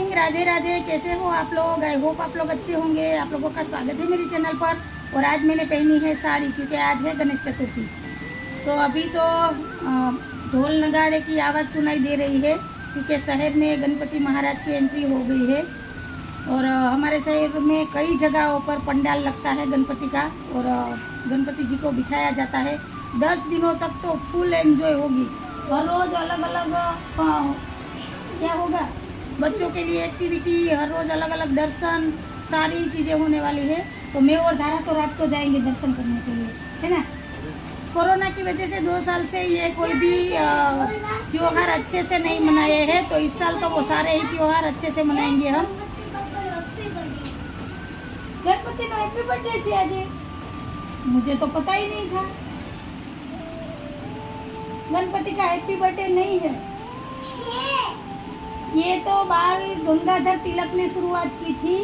Morning, Radhe Radhe. कैसे हो आप लोग? आई होप आप लोग अच्छे होंगे। आप लोगों का स्वागत है मेरे चैनल पर। और आज मैंने पहनी है साड़ी क्योंकि आज है गणेश चतुर्थी। तो अभी तो ढोल नगाड़े की आवाज़ सुनाई दे रही है क्योंकि शहर में गणपति महाराज की एंट्री हो गई है। और हमारे शहर में कई जगहों पर पंडाल लगता है गणपति का और गणपति जी को बिठाया जाता है। 10 दिनों तक तो फुल एंजॉय होगी। हर रोज़ अलग अलग क्या होगा, बच्चों के लिए एक्टिविटी, हर रोज़ अलग अलग दर्शन, सारी चीज़ें होने वाली है। तो मैं और धारा तो रात को जाएंगे दर्शन करने के लिए, है ना। कोरोना की वजह से 2 साल से ये कोई भी त्योहार अच्छे से नहीं मनाए हैं, तो इस साल तो वो सारे ही त्योहार अच्छे से मनाएंगे हम। गणपति नो हैप्पी बर्थडे छे आज, मुझे तो पता ही नहीं था। गणपति का हैप्पी बर्थडे नहीं है। ये तो बाल गंगाधर तिलक ने शुरुआत की थी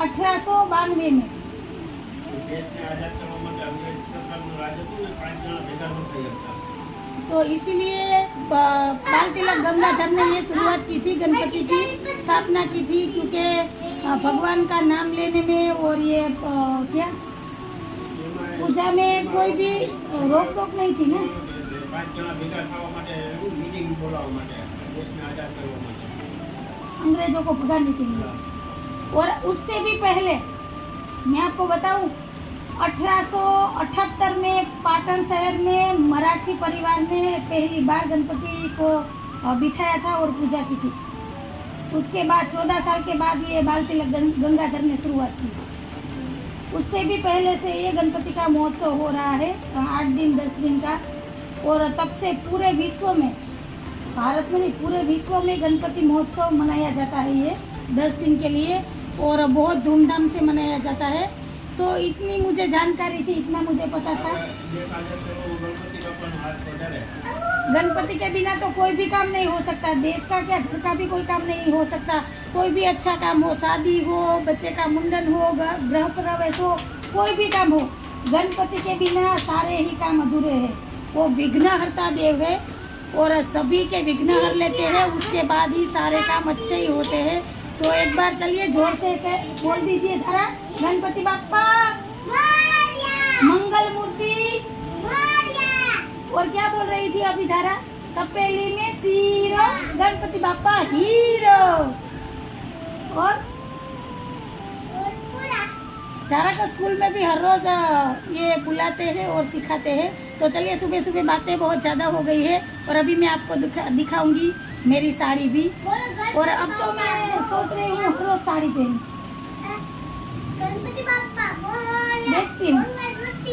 1892 में। तो इसीलिए बाल तिलक गंगाधर ने ये शुरुआत की थी, गणपति की स्थापना की थी, क्योंकि भगवान का नाम लेने में और ये क्या पूजा में कोई भी रोक टोक नहीं थी ना। अंग्रेजों को भगाने के लिए। और उससे भी पहले मैं आपको बताऊं, 1878 में पाटन शहर में मराठी परिवार ने पहली बार गणपति को बिठाया था और पूजा की थी। उसके बाद 14 साल के बाद ये बाल तिलक गंगाधर ने शुरुआत की। उससे भी पहले से ये गणपति का महोत्सव हो रहा है 8 दिन 10 दिन का। और तब से पूरे विश्व में, भारत में नहीं पूरे विश्व में गणपति महोत्सव मनाया जाता है ये 10 दिन के लिए, और बहुत धूमधाम से मनाया जाता है। तो इतनी मुझे जानकारी थी, इतना मुझे पता था। गणपति के बिना तो कोई भी काम नहीं हो सकता। देश का क्या, घर का भी कोई काम नहीं हो सकता। कोई भी अच्छा काम हो, शादी हो, बच्चे का मुंडन हो, गृह प्रवेश हो, कोई भी काम हो, गणपति के बिना सारे ही काम अधूरे हैं। वो विघ्नहर्ता देव है और सभी के विघ्न हर लेते हैं, उसके बाद ही सारे काम अच्छे ही होते हैं। तो एक बार चलिए जोर से बोल दीजिए धारा, गणपति बाप्पा मंगल मूर्ति। और क्या बोल रही थी अभी धारा? तपेली में सीरो, गणपति बाप्पा हीरो। और धारा का स्कूल में भी हर रोज ये बुलाते हैं और सिखाते हैं। तो चलिए, सुबह सुबह बातें बहुत ज़्यादा हो गई है और अभी मैं आपको दिखाऊंगी मेरी साड़ी भी। और अब तो मैं सोच रही हूँ हर रोज साड़ी पहन देखती हूँ।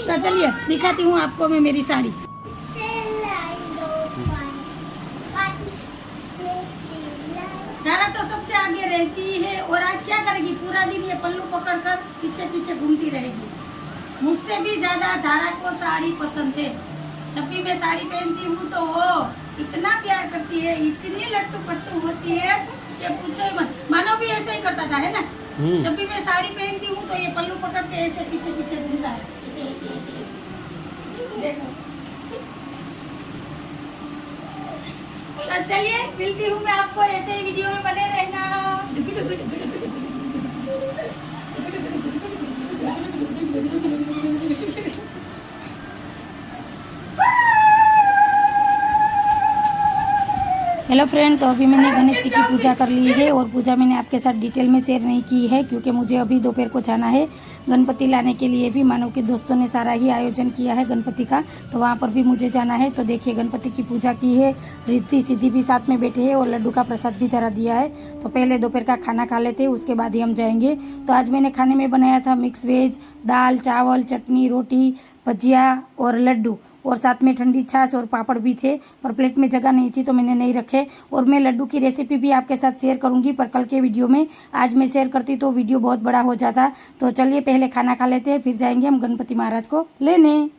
तो चलिए दिखाती हूँ आपको मैं मेरी साड़ी। धारा तो सबसे आगे रहती है और आज क्या करेगी, पूरा दिन ये पल्लू पकड़कर पीछे पीछे घूमती रहेगी। मुझसे भी ज्यादा धारा को साड़ी पसंद है। जब भी मैं साड़ी पहनती हूँ तो वो इतना प्यार करती है, इतनी लट्टू पट्टू होती है कि पूछो मत। मानो भी ऐसे ही करता था, है ना। जब भी मैं साड़ी पहनती हूँ तो ये पल्लू पकड़ के ऐसे पीछे पीछे घूमता है। देखो, तो चलिए मिलती हूँ मैं आपको, ऐसे ही वीडियो में बने रहना। हेलो फ्रेंड, तो अभी मैंने गणेश जी की पूजा कर ली है और पूजा मैंने आपके साथ डिटेल में शेयर नहीं की है क्योंकि मुझे अभी दोपहर को जाना है गणपति लाने के लिए भी। मानो के दोस्तों ने सारा ही आयोजन किया है गणपति का, तो वहाँ पर भी मुझे जाना है। तो देखिए, गणपति की पूजा की है, रिद्धि सिद्धि भी साथ में बैठे हैं और लड्डू का प्रसाद भी धरा दिया है। तो पहले दोपहर का खाना खा लेते हैं, उसके बाद ही हम जाएंगे। तो आज मैंने खाने में बनाया था मिक्स वेज, दाल चावल चटनी रोटी भजिया और लड्डू, और साथ में ठंडी छाछ और पापड़ भी थे, पर प्लेट में जगह नहीं थी तो मैंने नहीं रखे। और मैं लड्डू की रेसिपी भी आपके साथ शेयर करूंगी, पर कल के वीडियो में। आज मैं शेयर करती तो वीडियो बहुत बड़ा हो जाता। तो चलिए पहले खाना खा लेते हैं, फिर जाएंगे हम गणपति महाराज को लेने।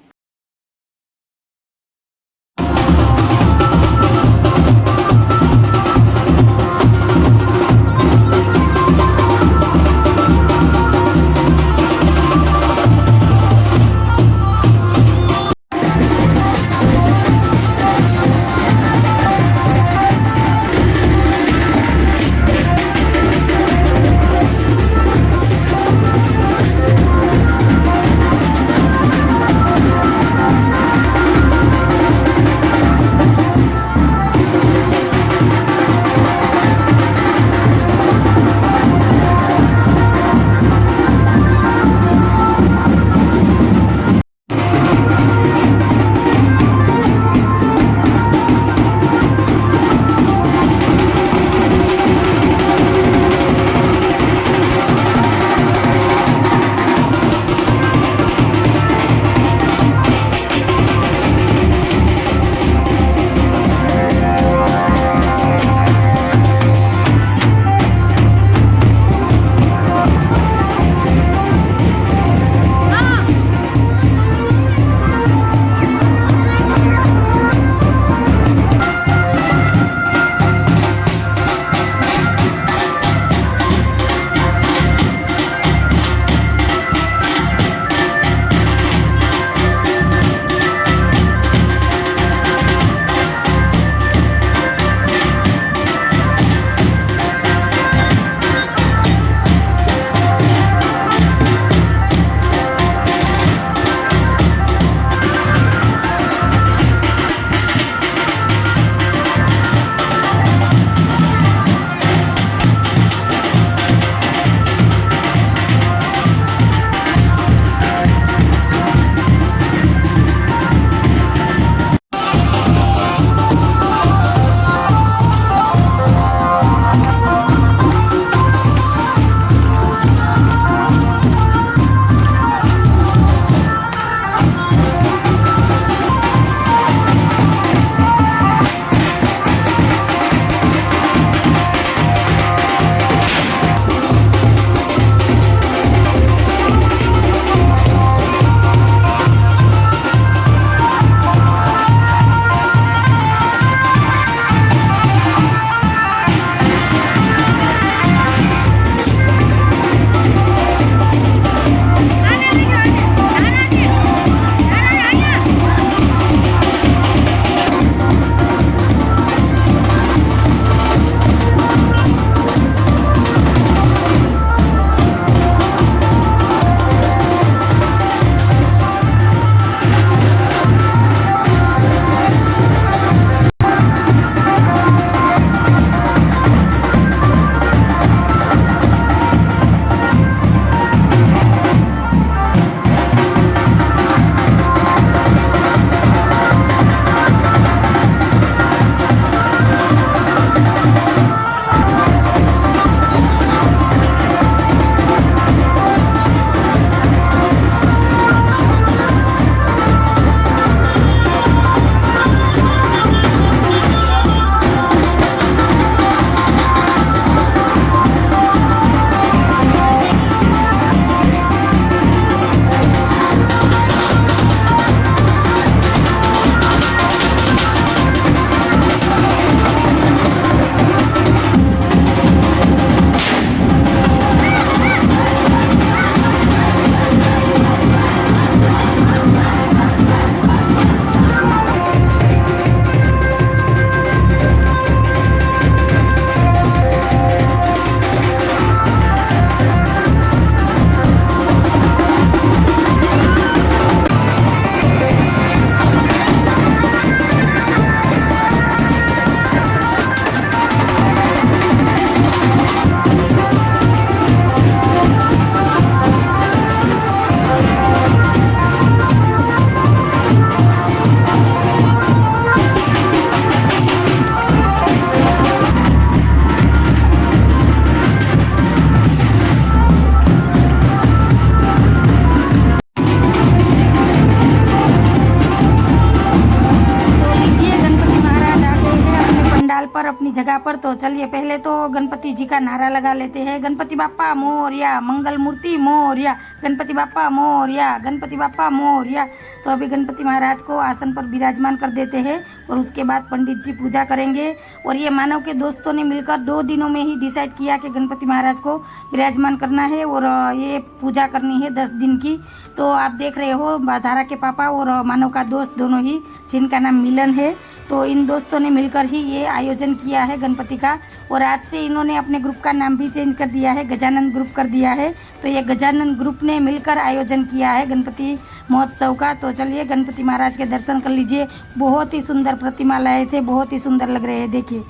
जगह पर। तो चलिए पहले तो गणपति जी का नारा लगा लेते हैं, गणपति बाप्पा मोरया, मंगल मूर्ति मोरया, गणपति बाप्पा मोरया, गणपति बाप्पा मोरया। तो अभी गणपति महाराज को आसन पर विराजमान कर देते हैं और उसके बाद पंडित जी पूजा करेंगे। और ये मानव के दोस्तों ने मिलकर 2 दिनों में ही डिसाइड किया कि गणपति महाराज को विराजमान करना है और ये पूजा करनी है 10 दिन की। तो आप देख रहे हो धारा के पापा और मानव का दोस्त दोनों ही, जिनका नाम मिलन है, तो इन दोस्तों ने मिलकर ही ये आयोजन किया है गणपति का। और आज से इन्होंने अपने ग्रुप का नाम भी चेंज कर दिया है, गजानन ग्रुप कर दिया है। तो ये गजानन ग्रुप ने मिलकर आयोजन किया है गणपति महोत्सव का। तो चलिए गणपति महाराज के दर्शन कर लीजिए। बहुत ही सुंदर प्रतिमा लाए थे, बहुत ही सुंदर लग रहे हैं। देखिए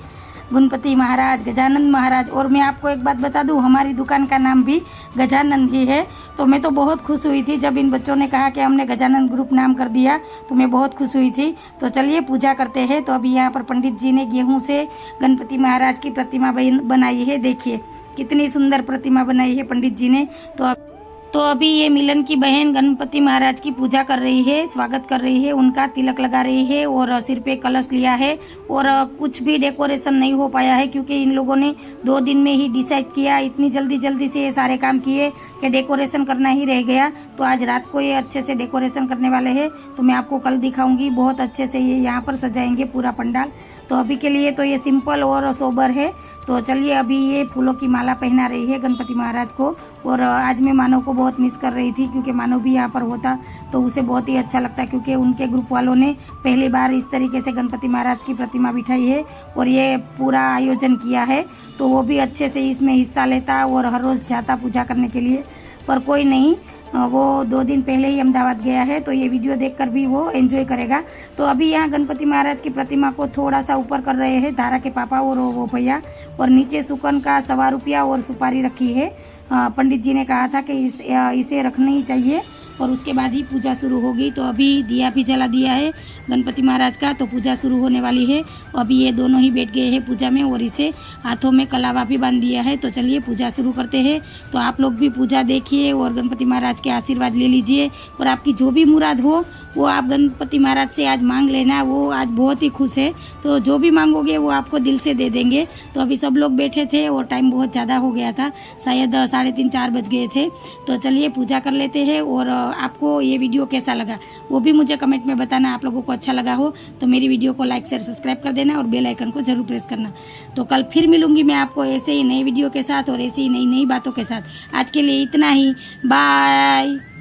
गणपति महाराज, गजानन महाराज। और मैं आपको एक बात बता दूं, हमारी दुकान का नाम भी गजानन ही है। तो मैं तो बहुत खुश हुई थी जब इन बच्चों ने कहा कि हमने गजानन ग्रुप नाम कर दिया, तो मैं बहुत खुश हुई थी। तो चलिए पूजा करते हैं। तो अभी यहाँ पर पंडित जी ने गेहूं से गणपति महाराज की प्रतिमा बनाई है। देखिए कितनी सुंदर प्रतिमा बनाई है पंडित जी ने। तो अभी ये मिलन की बहन गणपति महाराज की पूजा कर रही है, स्वागत कर रही है, उनका तिलक लगा रही है और सिर पे कलश लिया है। और कुछ भी डेकोरेशन नहीं हो पाया है क्योंकि इन लोगों ने 2 दिन में ही डिसाइड किया, इतनी जल्दी से ये सारे काम किए कि डेकोरेशन करना ही रह गया। तो आज रात को ये अच्छे से डेकोरेशन करने वाले हैं। तो मैं आपको कल दिखाऊंगी, बहुत अच्छे से ये यहाँ पर सजाएंगे पूरा पंडाल। तो अभी के लिए तो ये सिंपल और सोबर है। तो चलिए अभी ये फूलों की माला पहना रही है गणपति महाराज को। और आज मैं मानव को बहुत मिस कर रही थी क्योंकि मानव भी यहाँ पर होता तो उसे बहुत ही अच्छा लगता, क्योंकि उनके ग्रुप वालों ने पहली बार इस तरीके से गणपति महाराज की प्रतिमा बिठाई है और ये पूरा आयोजन किया है। तो वो भी अच्छे से इसमें हिस्सा लेता और हर रोज़ जाता पूजा करने के लिए। पर कोई नहीं, वो 2 दिन पहले ही अहमदाबाद गया है, तो ये वीडियो देखकर भी वो एंजॉय करेगा। तो अभी यहाँ गणपति महाराज की प्रतिमा को थोड़ा सा ऊपर कर रहे हैं धारा के पापा और वो भैया। और नीचे सुकन का 1.25 रुपया और सुपारी रखी है। पंडित जी ने कहा था कि इसे रखना ही चाहिए और उसके बाद ही पूजा शुरू होगी। तो अभी दिया भी जला दिया है गणपति महाराज का, तो पूजा शुरू होने वाली है। अभी ये दोनों ही बैठ गए हैं पूजा में और इसे हाथों में कलावा भी बांध दिया है। तो चलिए पूजा शुरू करते हैं। तो आप लोग भी पूजा देखिए और गणपति महाराज के आशीर्वाद ले लीजिए। और आपकी जो भी मुराद हो वो आप गणपति महाराज से आज मांग लेना, वो आज बहुत ही खुश है। तो जो भी मांगोगे वो आपको दिल से दे देंगे। तो अभी सब लोग बैठे थे और टाइम बहुत ज़्यादा हो गया था, शायद 3:30-4 बज गए थे। तो चलिए पूजा कर लेते हैं। और आपको ये वीडियो कैसा लगा वो भी मुझे कमेंट में बताना। आप लोगों को अच्छा लगा हो तो मेरी वीडियो को लाइक शेयर सब्सक्राइब कर देना और बेल आइकन को जरूर प्रेस करना। तो कल फिर मिलूंगी मैं आपको ऐसे ही नई वीडियो के साथ और ऐसी ही नई बातों के साथ। आज के लिए इतना ही, बाय।